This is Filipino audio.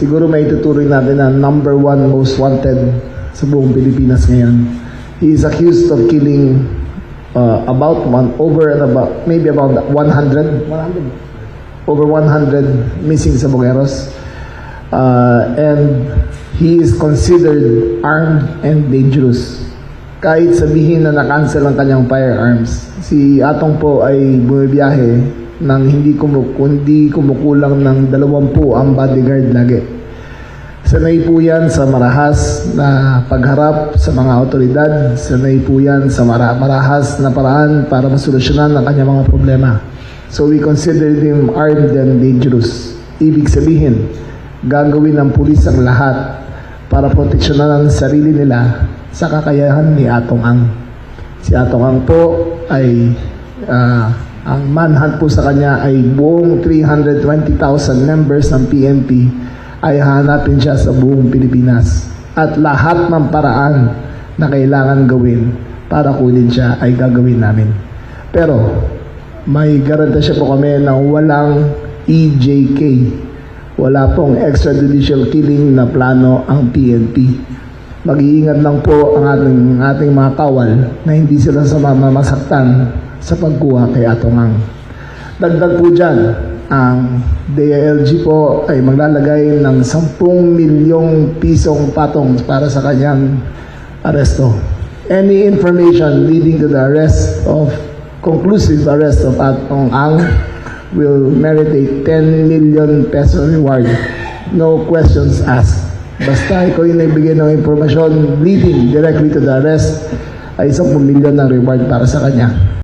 siguro may tuturing natin na number one most wanted sa buong Pilipinas ngayon. He is accused of killing maybe about 100 over 100 missing sa Bugueros. And he is considered armed and dangerous. Kahit sabihin na na-cancel ang kanyang firearms, si Atong po ay bumibiyahe nang hindi kumukulang ng 20 ang bodyguard lagi. Sanay po yan sa marahas na pagharap sa mga otoridad, sanay po yan sa marahas na paraan para masolusyonan ang kanyang mga problema. So we consider him armed and dangerous. Ibig sabihin, gagawin ng pulis ang lahat para proteksyonan ang sarili nila sa kakayahan ni Atong Ang. Si Atong Ang po ay ang manhunt po sa kanya ay buong 320,000 members ng PNP ay hahanapin siya sa buong Pilipinas. At lahat ng paraan na kailangan gawin para kunin siya ay gagawin namin. Pero may garantasya po kami na walang EJK. Wala pong extrajudicial killing na plano ang PNP. Mag-iingat lang po ang ating mga kawal na hindi sila masaktan sa pagkuha kay Atong Ang. Dagdag po dyan, ang DILG po ay maglalagay ng 10 milyong pisong patong para sa kanyang aresto. Any information leading to the conclusive arrest of Atong Ang will merit a 10 million peso reward. No questions asked. Basta ikaw yung nagbigay ng impormasyon leading directly to the arrest, ay 10 milyon ng reward para sa kanya.